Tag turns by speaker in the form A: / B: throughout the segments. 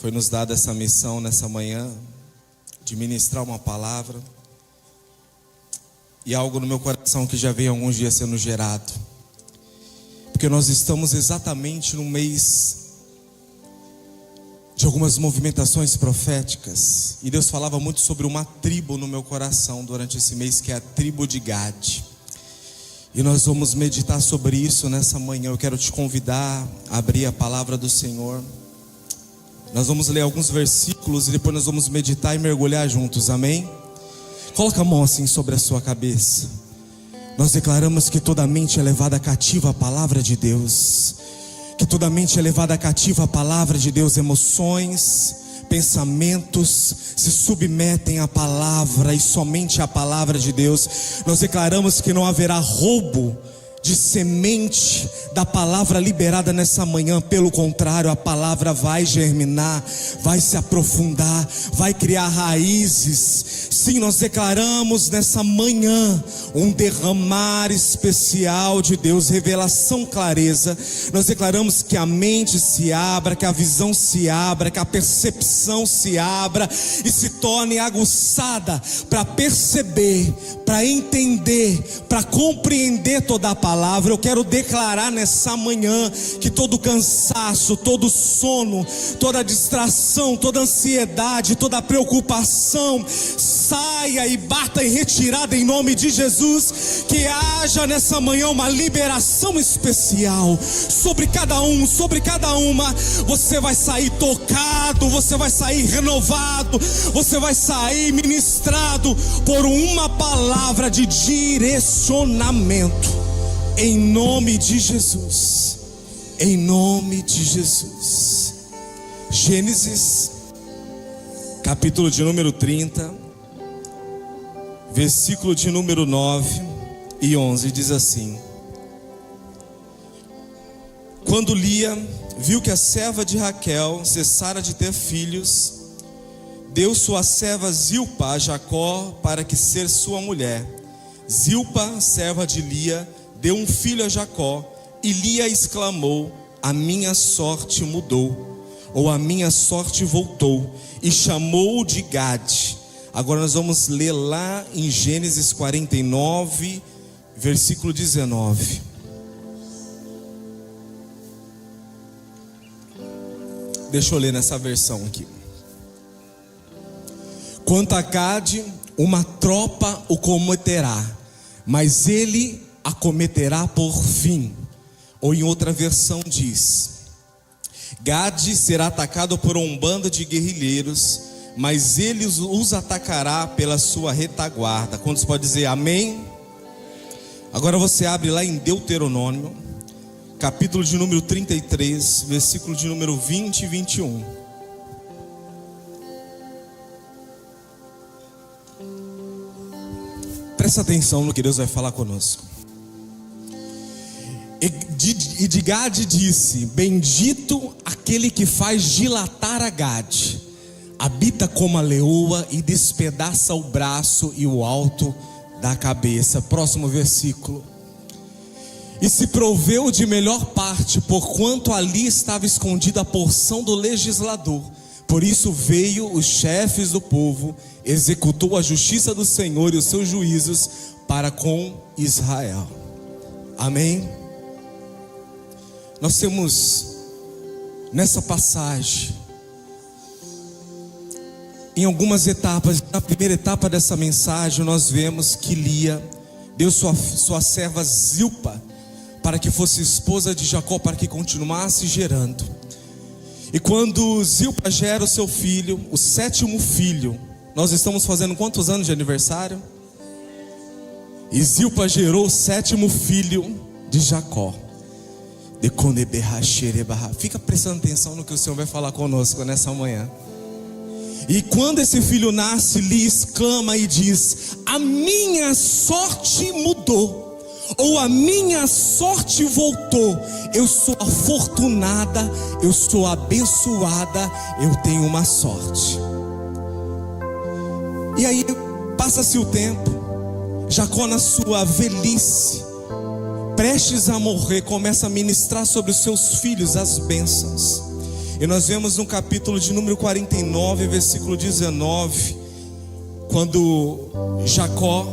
A: Foi nos dada essa missão nessa manhã de ministrar uma palavra. E algo no meu coração que já vem há alguns dias sendo gerado. Porque nós estamos exatamente no mês de algumas movimentações proféticas. E Deus falava muito sobre uma tribo no meu coração durante esse mês, que é a tribo de Gade. E nós vamos meditar sobre isso nessa manhã. Eu quero te convidar a abrir a palavra do Senhor. Nós vamos ler alguns versículos e depois nós vamos meditar e mergulhar juntos, amém? Coloca a mão assim sobre a sua cabeça. Nós declaramos que toda mente é levada cativa à palavra de Deus. Que toda mente é levada cativa à palavra de Deus. Emoções, pensamentos se submetem à palavra e somente à palavra de Deus. Nós declaramos que não haverá roubo de semente da palavra liberada nessa manhã. Pelo contrário, a palavra vai germinar, vai se aprofundar, vai criar raízes. Sim, nós declaramos nessa manhã um derramar especial de Deus, revelação, clareza. Nós declaramos que a mente se abra, que a visão se abra, que a percepção se abra e se torne aguçada para perceber, para entender, para compreender toda a palavra. Eu quero declarar nessa manhã que todo cansaço, todo sono, toda distração, toda ansiedade, toda preocupação saia e bata em retirada em nome de Jesus. Que haja nessa manhã uma liberação especial sobre cada um, sobre cada uma. Você vai sair tocado, você vai sair renovado, você vai sair ministrado por uma palavra de direcionamento. Em nome de Jesus. Em nome de Jesus. Gênesis, capítulo de número 30, versículo de número 9 e 11, diz assim: Quando Lia viu que a serva de Raquel cessara de ter filhos, deu sua serva Zilpa a Jacó para que ser sua mulher. Zilpa, serva de Lia, deu um filho a Jacó, e Lia exclamou: a minha sorte mudou, ou a minha sorte voltou, e chamou de Gade. Agora nós vamos ler lá em Gênesis 49, versículo 19. Deixa eu ler nessa versão aqui. Quanto a Gade, uma tropa o cometerá, mas ele acometerá por fim. Ou em outra versão diz: Gade será atacado por um bando de guerrilheiros, mas ele os atacará pela sua retaguarda. Quantos pode dizer amém? Agora você abre lá em Deuteronômio, capítulo de número 33, versículo de número 20 e 21. Presta atenção no que Deus vai falar conosco. E de Gade disse: bendito aquele que faz dilatar a Gade, habita como a leoa e despedaça o braço e o alto da cabeça. Próximo versículo. E se proveu de melhor parte, porquanto ali estava escondida a porção do legislador. Por isso veio os chefes do povo, executou a justiça do Senhor e os seus juízos para com Israel. Amém? Nós temos nessa passagem, em algumas etapas. Na primeira etapa dessa mensagem nós vemos que Lia deu sua serva Zilpa para que fosse esposa de Jacó, para que continuasse gerando. E quando Zilpa gera o seu filho, o 7º filho, nós estamos fazendo quantos anos de aniversário? E Zilpa gerou o 7º filho de Jacó. Fica prestando atenção no que o Senhor vai falar conosco nessa manhã. E quando esse filho nasce, Lia exclama e diz: a minha sorte mudou, ou a minha sorte voltou. Eu sou afortunada, eu sou abençoada, eu tenho uma sorte. E aí passa-se o tempo. Jacó, na sua velhice, prestes a morrer, começa a ministrar sobre os seus filhos as bênçãos. E nós vemos no capítulo de número 49, versículo 19, quando Jacó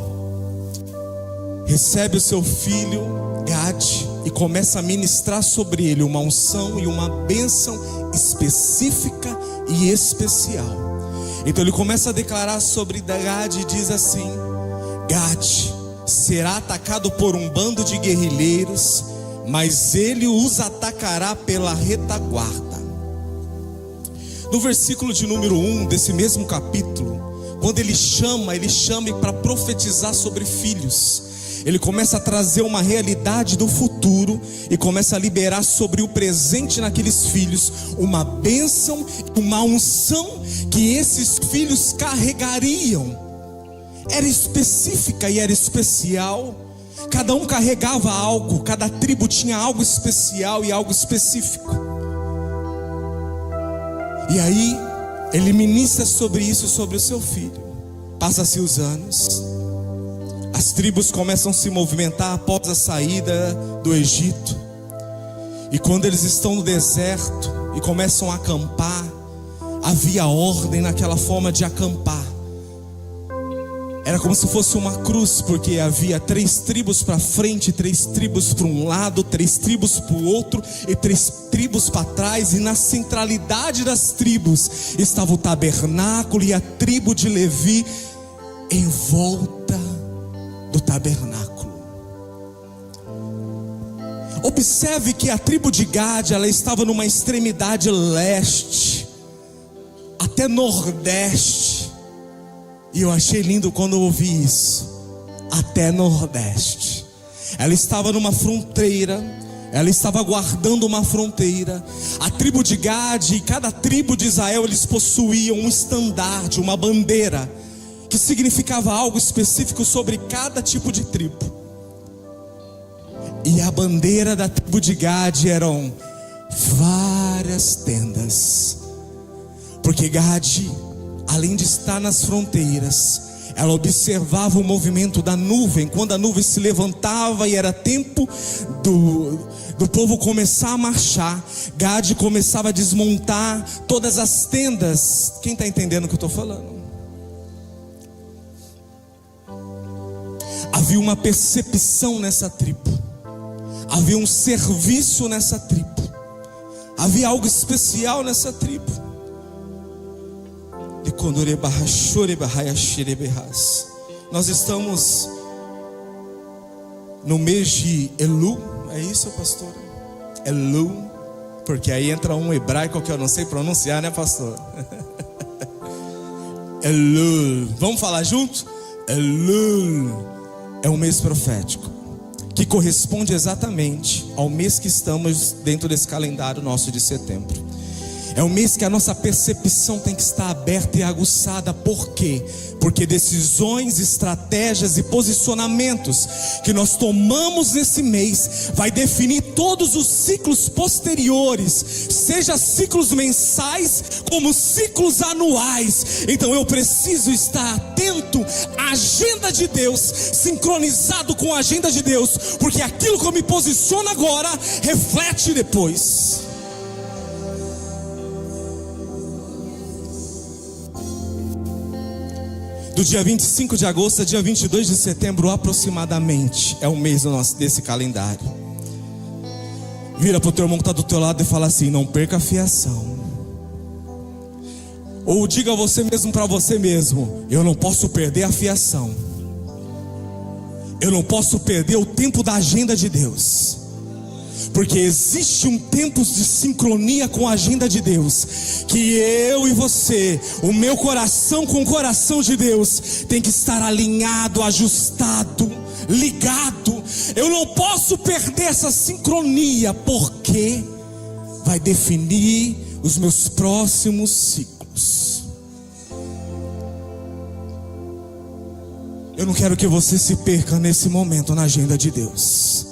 A: recebe o seu filho Gade e começa a ministrar sobre ele uma unção e uma bênção específica e especial. Então ele começa a declarar sobre Gade e diz assim: Gade será atacado por um bando de guerrilheiros, mas ele os atacará pela retaguarda. No versículo de número 1 desse mesmo capítulo, quando ele chama para profetizar sobre filhos. Ele começa a trazer uma realidade do futuro e começa a liberar sobre o presente naqueles filhos uma bênção, uma unção que esses filhos carregariam. Era específica e era especial. Cada um carregava algo, cada tribo tinha algo especial e algo específico. E aí ele ministra sobre isso, sobre o seu filho. Passa-se os anos, as tribos começam a se movimentar após a saída do Egito. E quando eles estão no deserto e começam a acampar, havia ordem naquela forma de acampar. Era como se fosse uma cruz, porque havia 3 tribos para frente, 3 tribos para um lado, 3 tribos para o outro e 3 tribos para trás. E na centralidade das tribos estava o tabernáculo e a tribo de Levi em volta do tabernáculo. Observe que a tribo de Gade, ela estava numa extremidade leste até nordeste. E eu achei lindo quando eu ouvi isso. Até nordeste. Ela estava numa fronteira, ela estava guardando uma fronteira. A tribo de Gade e cada tribo de Israel, eles possuíam um estandarte, uma bandeira, que significava algo específico sobre cada tipo de tribo. E a bandeira da tribo de Gade eram várias tendas, porque Gade, além de estar nas fronteiras, ela observava o movimento da nuvem. Quando a nuvem se levantava e era tempo do povo começar a marchar, Gade começava a desmontar todas as tendas. Quem está entendendo o que eu estou falando? Havia uma percepção nessa tribo, havia um serviço nessa tribo, havia algo especial nessa tribo. Nós estamos no mês de Elu, é isso, pastor? Elu, porque aí entra um hebraico que eu não sei pronunciar, né, pastor? Elul, vamos falar junto? Elul é um mês profético que corresponde exatamente ao mês que estamos dentro desse calendário nosso de setembro. É um mês que a nossa percepção tem que estar aberta e aguçada. Por quê? Porque decisões, estratégias e posicionamentos que nós tomamos nesse mês vai definir todos os ciclos posteriores, seja ciclos mensais como ciclos anuais. Então eu preciso estar atento à agenda de Deus, sincronizado com a agenda de Deus, porque aquilo que eu me posiciono agora reflete depois. Do dia 25 de agosto a dia 22 de setembro aproximadamente é o mês desse calendário. Vira para o teu irmão que está do teu lado e fala assim: não perca a fiação. Ou diga você mesmo para você mesmo: eu não posso perder a fiação. Eu não posso perder o tempo da agenda de Deus, porque existe um tempo de sincronia com a agenda de Deus, que eu e você, o meu coração com o coração de Deus, tem que estar alinhado, ajustado, ligado. Eu não posso perder essa sincronia, porque vai definir os meus próximos ciclos. Eu não quero que você se perca nesse momento na agenda de Deus.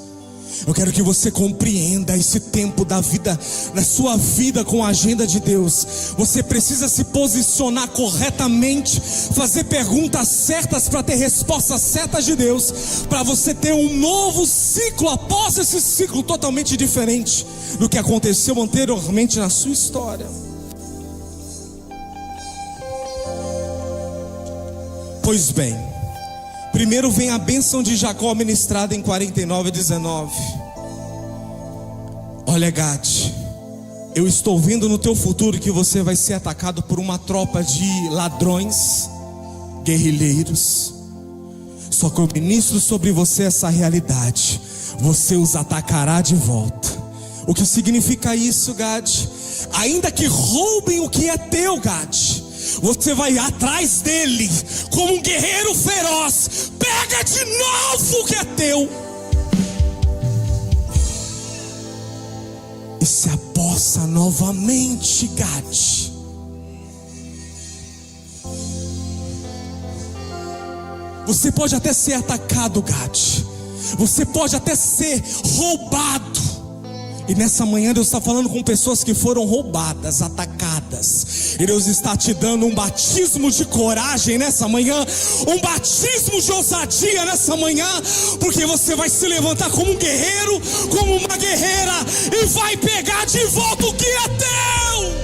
A: Eu quero que você compreenda esse tempo da vida, na sua vida com a agenda de Deus. Você precisa se posicionar corretamente, fazer perguntas certas para ter respostas certas de Deus, para você ter um novo ciclo após esse ciclo totalmente diferente do que aconteceu anteriormente na sua história. Pois bem, primeiro vem a bênção de Jacó ministrada em 49:19. Olha, Gade, eu estou vendo no teu futuro que você vai ser atacado por uma tropa de ladrões, guerrilheiros. Só que eu ministro sobre você essa realidade: você os atacará de volta. O que significa isso, Gade? Ainda que roubem o que é teu, Gade, você vai atrás dele como um guerreiro feroz. Pega de novo o que é teu e se apossa novamente, Gade. Você pode até ser atacado, Gade. Você pode até ser roubado. E nessa manhã Deus está falando com pessoas que foram roubadas, atacadas. E Deus está te dando um batismo de coragem nessa manhã, um batismo de ousadia nessa manhã, porque você vai se levantar como um guerreiro, como uma guerreira, e vai pegar de volta o que é teu.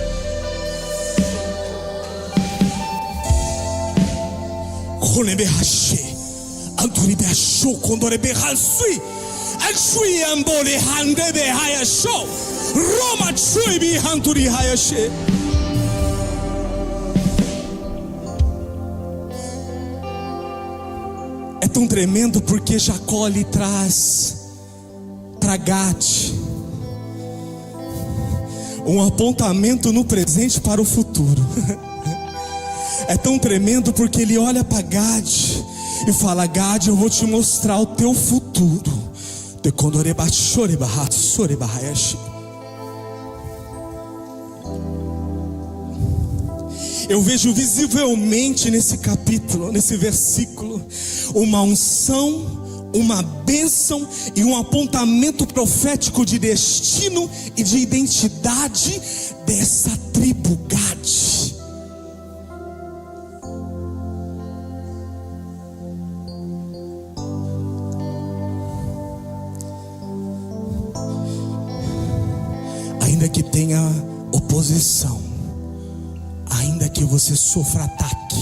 A: É tão tremendo porque Jacó lhe traz para Gade um apontamento no presente para o futuro. É tão tremendo porque ele olha para Gade e fala: Gade, eu vou te mostrar o teu futuro. Eu vejo visivelmente nesse capítulo, nesse versículo, uma unção, uma bênção e um apontamento profético de destino e de identidade dessa tribo Gade. Ainda que tenha oposição, ainda que você sofra ataque,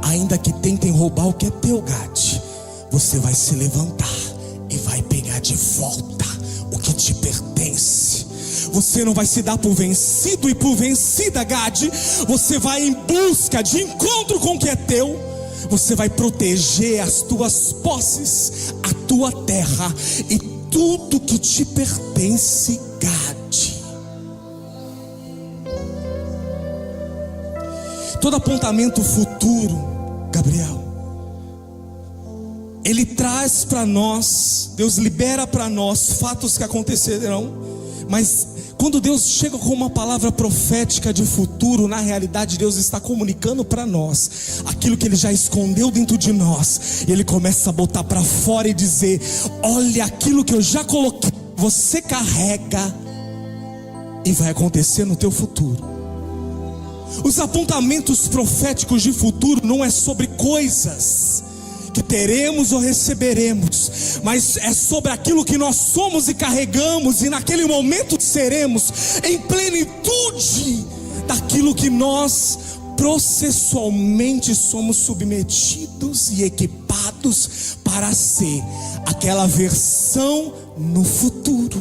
A: ainda que tentem roubar o que é teu, Gade, você vai se levantar e vai pegar de volta o que te pertence. Você não vai se dar por vencido e por vencida, Gade. Você vai em busca de encontro com o que é teu. Você vai proteger as tuas posses, a tua terra e tudo que te pertence, Gade. Todo apontamento futuro, Gabriel, ele traz para nós, Deus libera para nós fatos que acontecerão, mas quando Deus chega com uma palavra profética de futuro, na realidade Deus está comunicando para nós aquilo que Ele já escondeu dentro de nós. E Ele começa a botar para fora e dizer: olha aquilo que eu já coloquei, você carrega e vai acontecer no teu futuro. Os apontamentos proféticos de futuro não é sobre coisas que teremos ou receberemos, mas é sobre aquilo que nós somos e carregamos, e naquele momento seremos em plenitude daquilo que nós processualmente somos submetidos e equipados para ser aquela versão no futuro.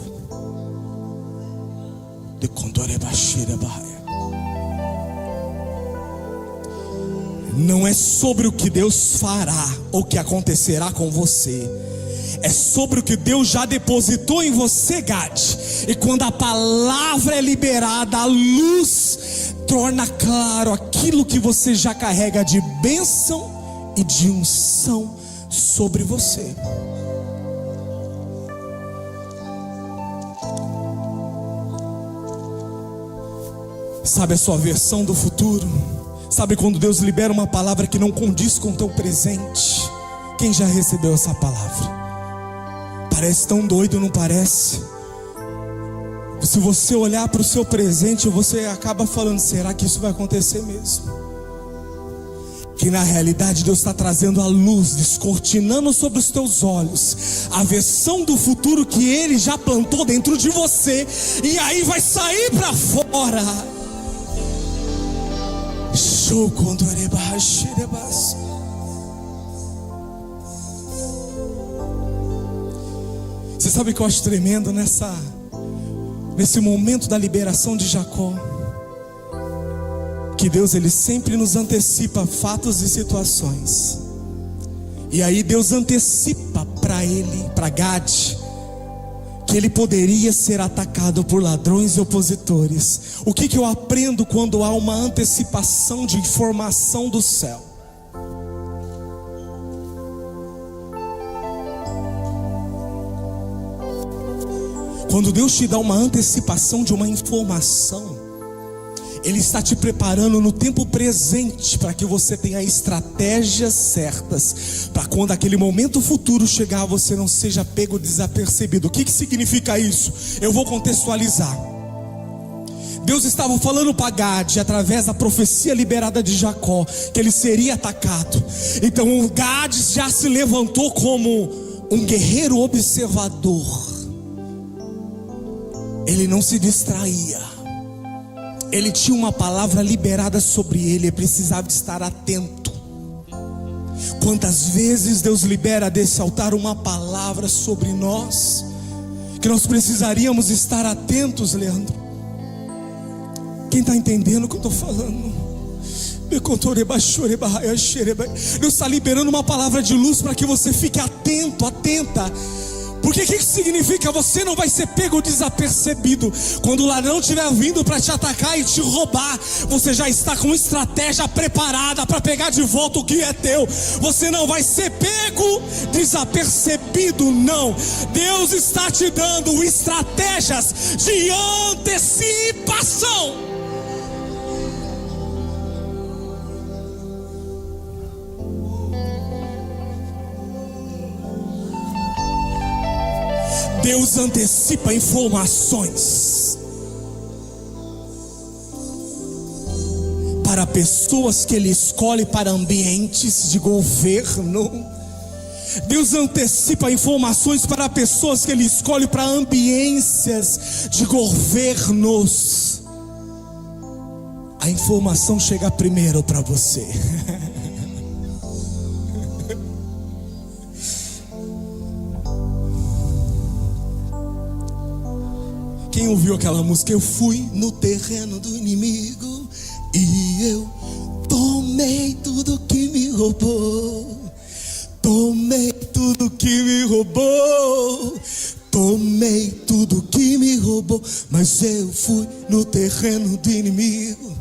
A: De Condorebaxira Bahia. Não é sobre o que Deus fará ou o que acontecerá com você, é sobre o que Deus já depositou em você, Gade. E quando a palavra é liberada, a luz torna claro aquilo que você já carrega de bênção e de unção sobre você. Sabe a sua versão do futuro? Sabe quando Deus libera uma palavra que não condiz com o teu presente? Quem já recebeu essa palavra? Parece tão doido, não parece? Se você olhar para o seu presente, você acaba falando: será que isso vai acontecer mesmo? Que na realidade Deus está trazendo a luz, descortinando sobre os teus olhos a versão do futuro que Ele já plantou dentro de você, e aí vai sair para fora. Show quando você sabe o que eu acho tremendo nesse momento da liberação de Jacó? Que Deus, Ele sempre nos antecipa fatos e situações. E aí Deus antecipa para ele, para Gade, que ele poderia ser atacado por ladrões e opositores. O que eu aprendo quando há uma antecipação de informação do céu? Quando Deus te dá uma antecipação de uma informação, Ele está te preparando no tempo presente para que você tenha estratégias certas, para quando aquele momento futuro chegar, você não seja pego desapercebido. O que significa isso? Eu vou contextualizar. Deus estava falando para Gade, através da profecia liberada de Jacó, que ele seria atacado. Então o Gade já se levantou como um guerreiro observador. Ele não se distraía. Ele tinha uma palavra liberada sobre ele, ele precisava estar atento. Quantas vezes Deus libera desse altar uma palavra sobre nós, que nós precisaríamos estar atentos, Leandro? Quem está entendendo o que eu estou falando? Deus está liberando uma palavra de luz para que você fique atento, atenta. Porque o que significa? Você não vai ser pego desapercebido. Quando o ladrão estiver vindo para te atacar e te roubar, você já está com estratégia preparada para pegar de volta o que é teu. Você não vai ser pego desapercebido, não. Deus está te dando estratégias de antecipação. Deus antecipa informações para pessoas que Ele escolhe para ambientes de governo. Deus antecipa informações para pessoas que Ele escolhe para ambiências de governos. A informação chega primeiro para você. Quem ouviu aquela música? Eu fui no terreno do inimigo e eu tomei tudo que me roubou. Tomei tudo que me roubou. Tomei tudo que me roubou. Mas eu fui no terreno do inimigo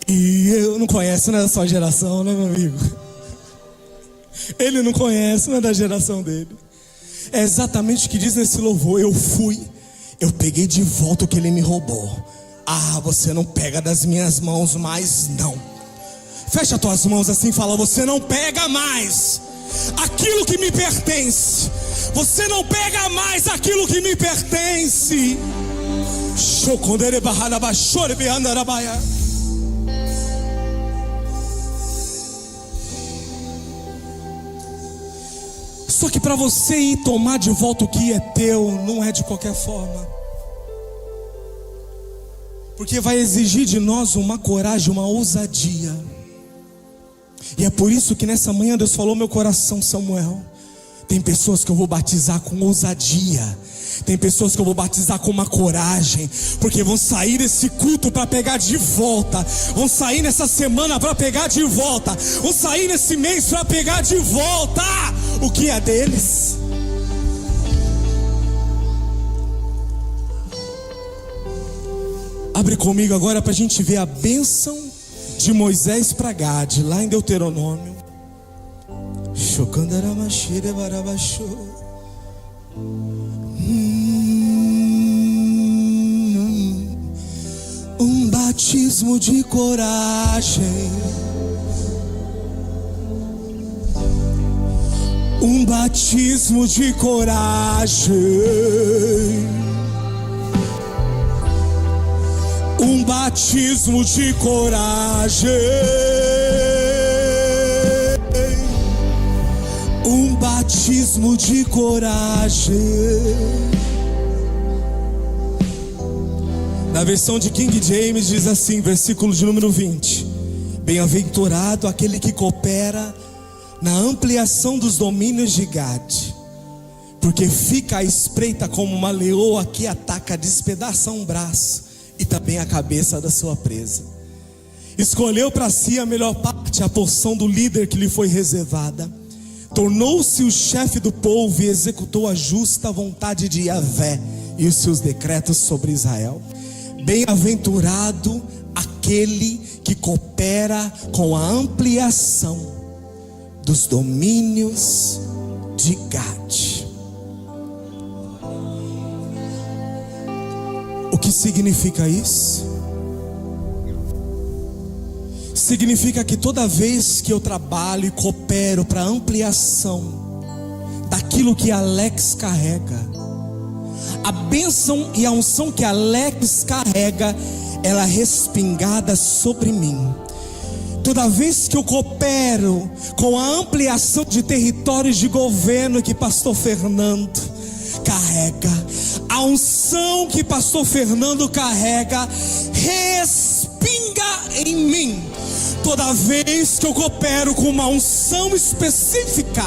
A: e eu... Não conhece, não é da sua geração, né, meu amigo? Ele não conhece, não é da geração dele. É exatamente o que diz nesse louvor. Eu fui, eu peguei de volta o que ele me roubou. Ah, você não pega das minhas mãos mais, não. Fecha as tuas mãos assim e fala: você não pega mais aquilo que me pertence. Você não pega mais aquilo que me pertence. Só que para você ir tomar de volta o que é teu, não é de qualquer forma. Porque vai exigir de nós uma coragem, uma ousadia. E é por isso que nessa manhã Deus falou ao meu coração: Samuel, tem pessoas que eu vou batizar com ousadia. Tem pessoas que eu vou batizar com uma coragem, porque vão sair desse culto para pegar de volta. Vão sair nessa semana para pegar de volta. Vão sair nesse mês para pegar de volta o que é deles. Abre comigo agora para a gente ver a bênção de Moisés para Gade, lá em Deuteronômio. Um batismo de coragem, Um batismo de coragem, um batismo de coragem, um batismo de coragem. Na versão de King James diz assim, versículo de número 20: bem-aventurado aquele que coopera na ampliação dos domínios de Gade, porque fica à espreita como uma leoa que ataca, despedaça um braço e também a cabeça da sua presa. Escolheu para si a melhor parte, a porção do líder que lhe foi reservada. Tornou-se o chefe do povo e executou a justa vontade de Yahvé e os seus decretos sobre Israel. Bem-aventurado aquele que coopera com a ampliação dos domínios de Gade. O que significa isso? Significa que toda vez que eu trabalho e coopero para ampliação daquilo que Alex carrega, a bênção e a unção que Alex carrega, ela é respingada sobre mim. Toda vez que eu coopero com a ampliação de territórios de governo que pastor Fernando carrega, a unção que pastor Fernando carrega respinga em mim. Toda vez que eu coopero com uma unção específica,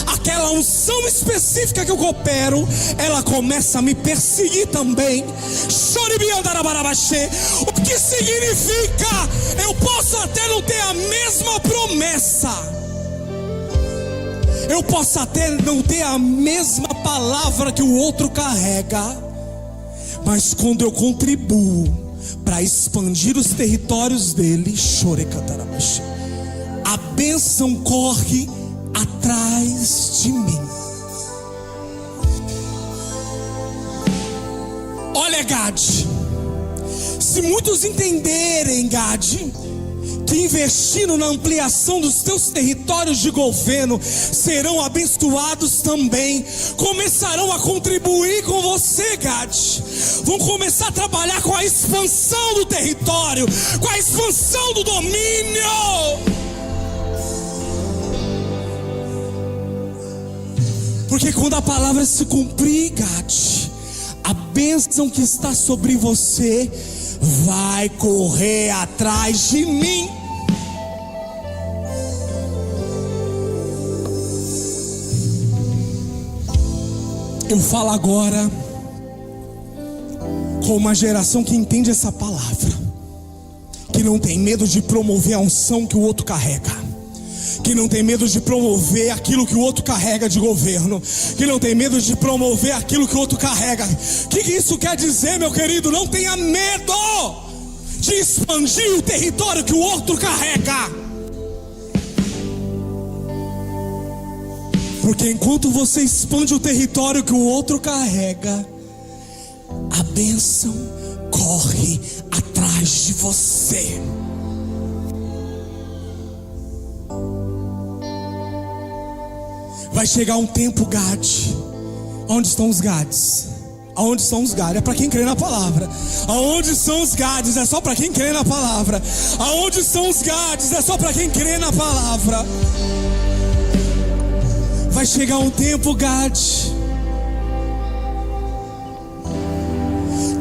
A: aquela unção específica que eu coopero, ela começa a me perseguir também. O que significa? Eu posso até não ter a mesma promessa, eu posso até não ter a mesma palavra que o outro carrega, mas quando eu contribuo para expandir os territórios dele, a bênção corre atrás de mim. Olha, Gade, se muitos entenderem, Gade, que investindo na ampliação dos teus territórios de governo serão abençoados também, começarão a contribuir com você, Gade. Vão começar a trabalhar com a expansão do território, com a expansão do domínio. Porque quando a palavra se cumprir, Gade, a bênção que está sobre você vai correr atrás de mim. Eu falo agora com uma geração que entende essa palavra, que não tem medo de promover a unção que o outro carrega, que não tem medo de promover aquilo que o outro carrega de governo, que não tem medo de promover aquilo que o outro carrega. O que isso quer dizer, meu querido? Não tenha medo de expandir o território que o outro carrega, porque enquanto você expande o território que o outro carrega, a bênção corre atrás de você. Vai chegar um tempo, Gade. Onde estão os Gades? Aonde estão os Gades? É para quem crê na palavra. Aonde são os Gades? É só para quem crê na palavra. Aonde são os Gades? É só para quem crê na palavra. Vai chegar um tempo, Gade,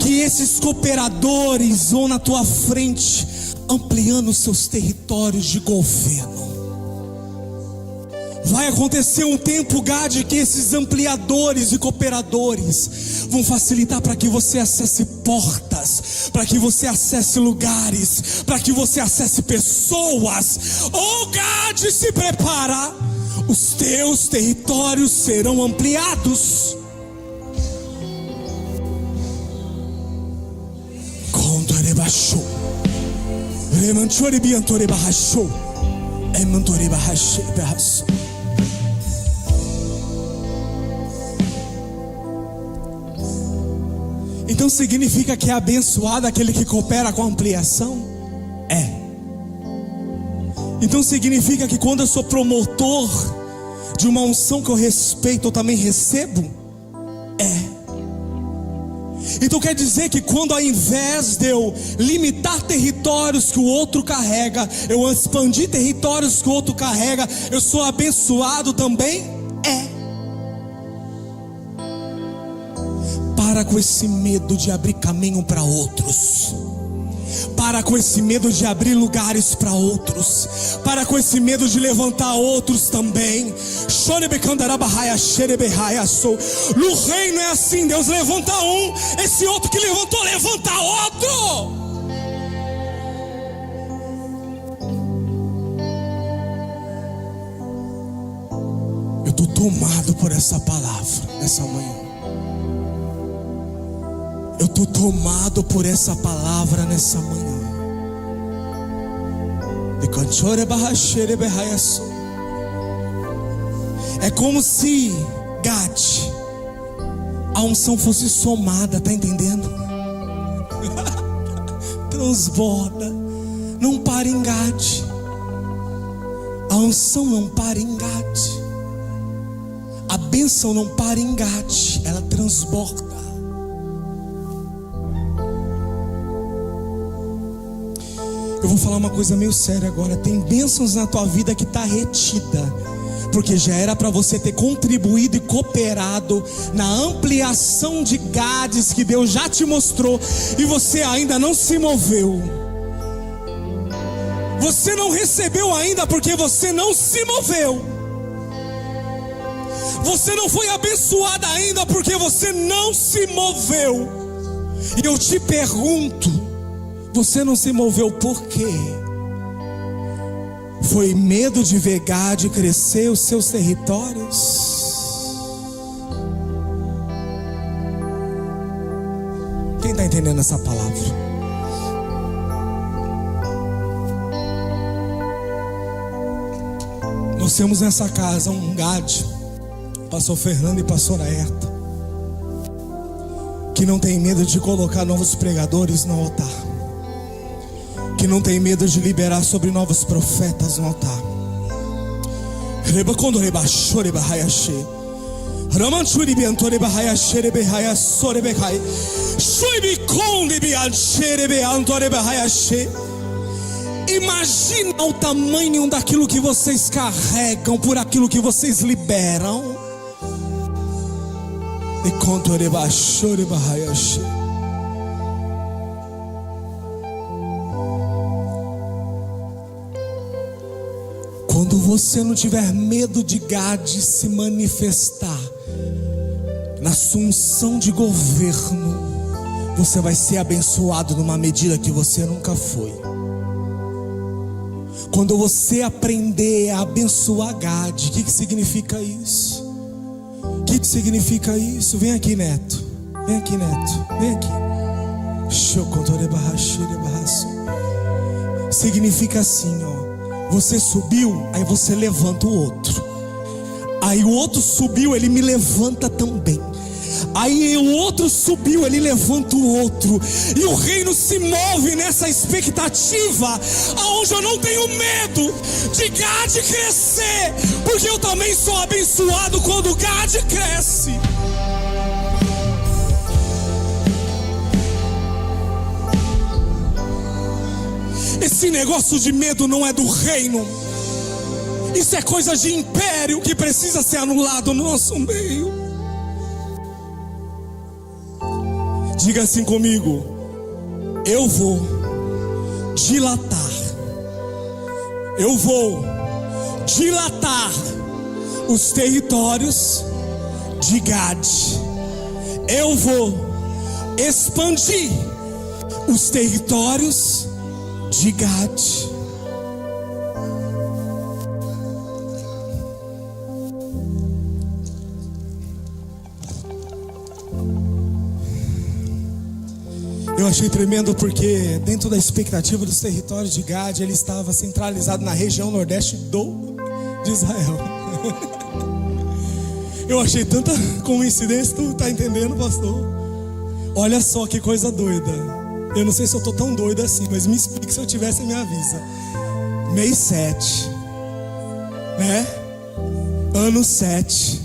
A: que esses cooperadores vão na tua frente, ampliando os seus territórios de governo. Vai acontecer um tempo, Gade, que esses ampliadores e cooperadores vão facilitar para que você acesse portas, para que você acesse lugares, para que você acesse pessoas. Oh, Gade, se prepara, os teus territórios serão ampliados. Condore baixou, remantore biantore baixou, emantore baixou. Então significa que é abençoado aquele que coopera com a ampliação? É. Então significa que quando eu sou promotor de uma unção que eu respeito, eu também recebo? É. Então quer dizer que quando, ao invés de eu limitar territórios que o outro carrega, eu expandir territórios que o outro carrega, eu sou abençoado também? É. Para com esse medo de abrir caminho para outros. Para com esse medo de abrir lugares para outros. Para com esse medo de levantar outros também. No reino é assim: Deus levanta um, esse outro que levantou, levanta outro. Eu estou tomado por essa palavra nessa manhã. Eu estou tomado por essa palavra nessa manhã. É como se, Gade, a unção fosse somada, tá entendendo? Transborda, não para em Gade. A unção não para em Gade. A bênção não para em Gade, ela transborda. Eu vou falar uma coisa meio séria agora. Tem bênçãos na tua vida que está retida, porque já era para você ter contribuído e cooperado na ampliação de Gades que Deus já te mostrou, e você ainda não se moveu. Você não recebeu ainda porque você não se moveu. Você não foi abençoada ainda porque você não se moveu. E eu te pergunto, você não se moveu por quê? Foi medo de ver Gade crescer os seus territórios? Quem está entendendo essa palavra? Nós temos nessa casa um Gade, pastor Fernando e pastora Herta, que não tem medo de colocar novos pregadores no altar, que não tem medo de liberar sobre novos profetas no altar. Imagina o tamanho daquilo que vocês carregam por aquilo que vocês liberam. Quando você não tiver medo de Gade se manifestar na sua unção de governo, você vai ser abençoado numa medida que você nunca foi. Quando você aprender a abençoar Gade, o que significa isso? O que significa isso? Vem aqui, Neto. Vem aqui, Neto. Vem aqui. Significa assim, ó. Você subiu, aí você levanta o outro. Aí o outro subiu, ele me levanta também. Aí o outro subiu, ele levanta o outro. E o reino se move nessa expectativa, aonde eu não tenho medo de Gade crescer, porque eu também sou abençoado quando Gade cresce. Esse negócio de medo não é do reino. Isso é coisa de império que precisa ser anulado no nosso meio. Diga assim comigo: eu vou dilatar. Eu vou dilatar os territórios de Gade. Eu vou expandir os territórios de Gade. Eu achei tremendo porque dentro da expectativa dos territórios de Gade, ele estava centralizado na região nordeste de Israel. Eu achei tanta coincidência, tu tá entendendo, pastor? Olha só que coisa doida. Eu não sei se eu tô tão doido assim, mas me explique, se eu tivesse, me avisa. Mês 7, né?
B: Ano 7,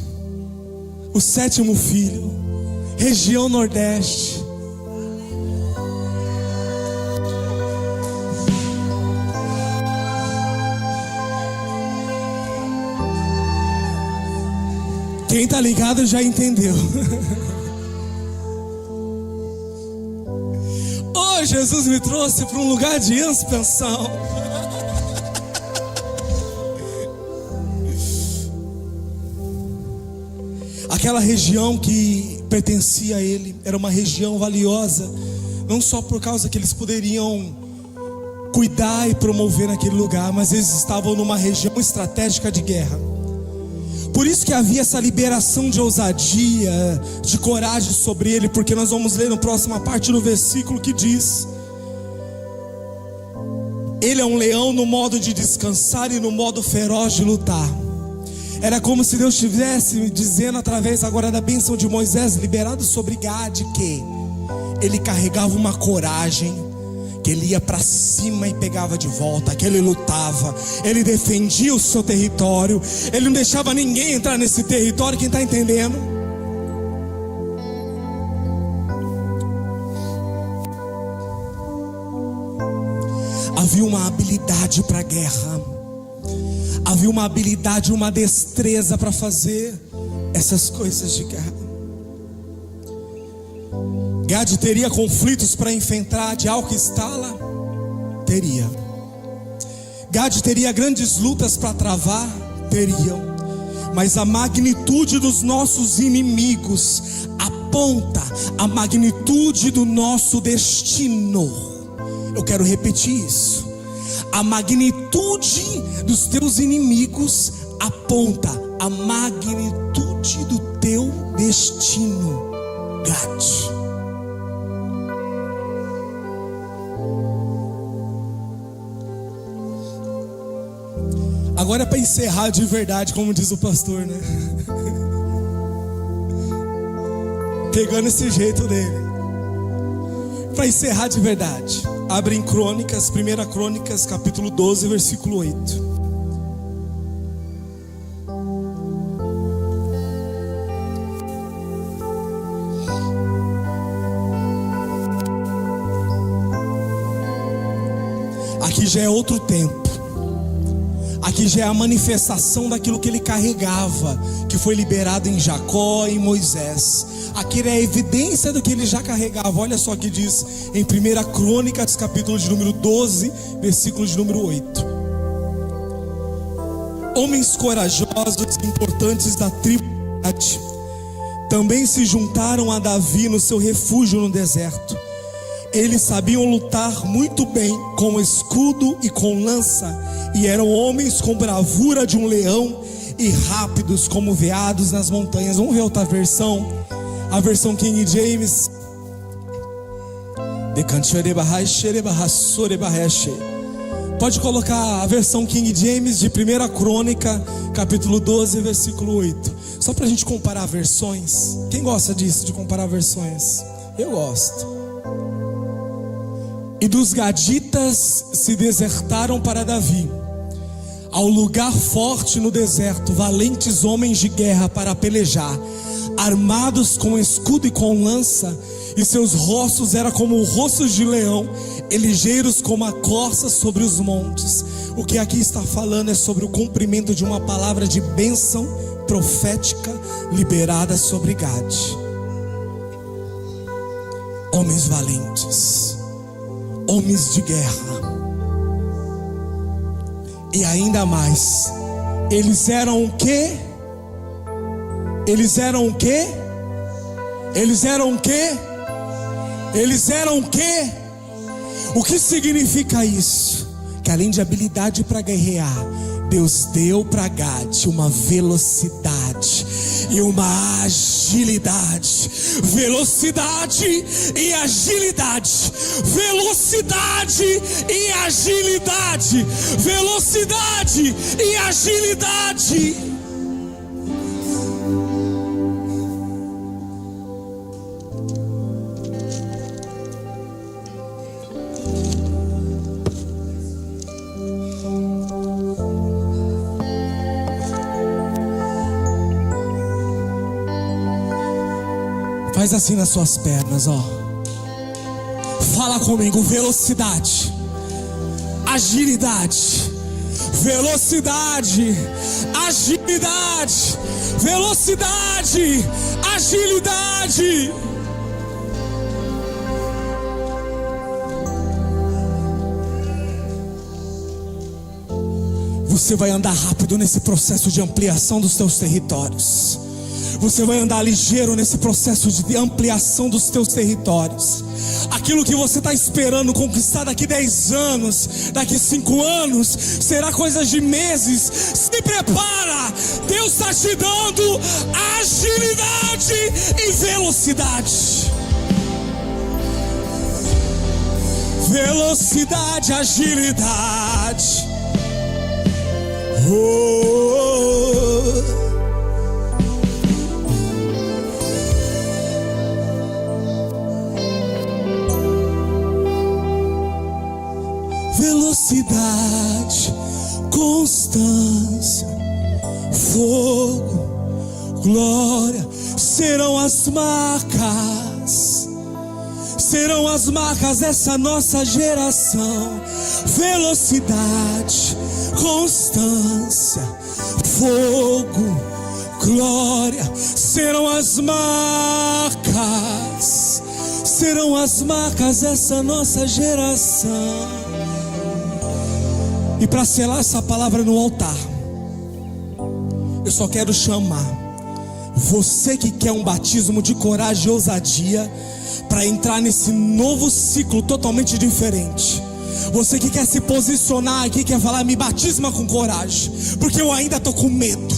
B: o 7º filho, região Nordeste. Quem tá ligado já entendeu. Oh, Jesus me trouxe para um lugar de expansão. Aquela região que pertencia a ele era uma região valiosa, não só por causa que eles poderiam cuidar e promover naquele lugar, mas eles estavam numa região estratégica de guerra. Por isso que havia essa liberação de ousadia, de coragem sobre ele, porque nós vamos ler na próxima parte do versículo que diz: ele é um leão no modo de descansar e no modo feroz de lutar. Era como se Deus estivesse dizendo através agora da bênção de Moisés, liberado sobre Gade, que ele carregava uma coragem, que ele ia para cima e pegava de volta, que ele lutava, ele defendia o seu território, ele não deixava ninguém entrar nesse território. Quem está entendendo? Havia uma habilidade para a guerra, havia uma habilidade, uma destreza para fazer essas coisas de guerra. Gade teria conflitos para enfrentar de Alquistala? Teria. Gade teria grandes lutas para travar? Teriam. Mas a magnitude dos nossos inimigos aponta a magnitude do nosso destino. Eu quero repetir isso. A magnitude dos teus inimigos aponta a magnitude do teu destino. Gade. Agora é para encerrar de verdade, como diz o pastor, né? Pegando esse jeito dele. Para encerrar de verdade, abre em Crônicas, 1 Crônicas, capítulo 12, versículo 8. Aqui já é outro tempo. Aqui já é a manifestação daquilo que ele carregava, que foi liberado em Jacó e em Moisés. Aqui é a evidência do que ele já carregava. Olha só o que diz em 1 Crônicas, capítulo de número 12, versículo de número 8. Homens corajosos e importantes da tribo de Gade também se juntaram a Davi no seu refúgio no deserto. Eles sabiam lutar muito bem com escudo e com lança, e eram homens com bravura de um leão e rápidos como veados nas montanhas. Vamos ver outra versão, a versão King James. Pode colocar a versão King James de 1 Crônica, capítulo 12, versículo 8. Só para a gente comparar versões. Quem gosta disso, de comparar versões? Eu gosto. E dos gaditas se desertaram para Davi, ao lugar forte no deserto, valentes homens de guerra para pelejar, armados com escudo e com lança, e seus rostos eram como rostos de leão, e ligeiros como a corça sobre os montes. O que aqui está falando é sobre o cumprimento de uma palavra de bênção profética liberada sobre Gade. Homens valentes, homens de guerra. E ainda mais, eles eram o quê? Eles eram o quê? Eles eram o quê? Eles eram o quê? O que significa isso? Que além de habilidade para guerrear, Deus deu para Gade uma velocidade e uma agilidade. Velocidade e agilidade. Velocidade e agilidade. Velocidade e agilidade. Faz assim nas suas pernas, ó. Fala comigo: velocidade, agilidade, velocidade, agilidade, velocidade, agilidade. Você vai andar rápido nesse processo de ampliação dos teus territórios. Você vai andar ligeiro nesse processo de ampliação dos teus territórios. Aquilo que você está esperando conquistar daqui 10 anos, daqui 5 anos, será coisa de meses. Se prepara, Deus está te dando agilidade e velocidade. Velocidade, agilidade. Velocidade, constância, fogo, glória serão as marcas dessa nossa geração. Velocidade, constância, fogo, glória serão as marcas dessa nossa geração. E para selar essa palavra no altar, eu só quero chamar você que quer um batismo de coragem e ousadia para entrar nesse novo ciclo totalmente diferente. Você que quer se posicionar aqui, quer falar: me batisma com coragem, porque eu ainda estou com medo.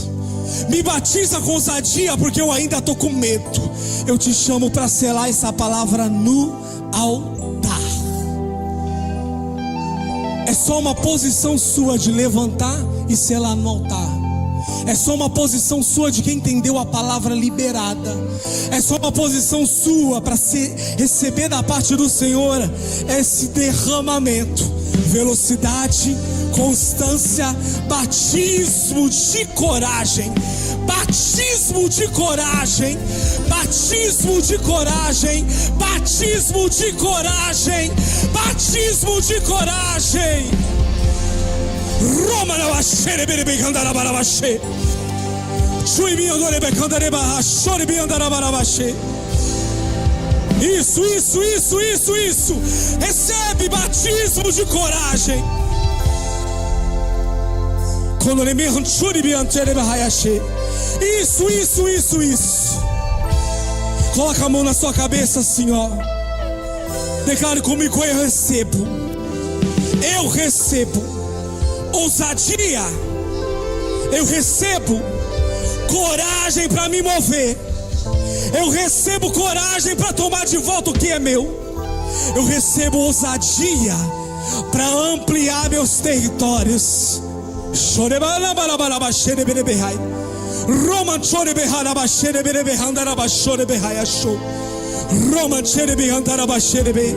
B: Me batiza com ousadia, porque eu ainda estou com medo. Eu te chamo para selar essa palavra no altar. É só uma posição sua de levantar e selar no altar. É só uma posição sua de quem entendeu a palavra liberada. É só uma posição sua para receber da parte do Senhor esse derramamento. Velocidade, constância, batismo de coragem. Batismo de coragem. Batismo de coragem. Batismo de coragem. Batismo de coragem. Roma na bashere bere candara barabashe. Chui mi andore be candare ba shore bi andara barabashe. Isso. Recebe batismo de coragem. Quando ele me churi bi antere ba hayashe. Isso. Coloca a mão na sua cabeça assim, ó. Declare comigo: eu recebo ousadia, eu recebo coragem para me mover, eu recebo coragem para tomar de volta o que é meu, eu recebo ousadia para ampliar meus territórios. Roman chore behara bashere bere behandara bashore behaya show. Roman chere behandara bashere be.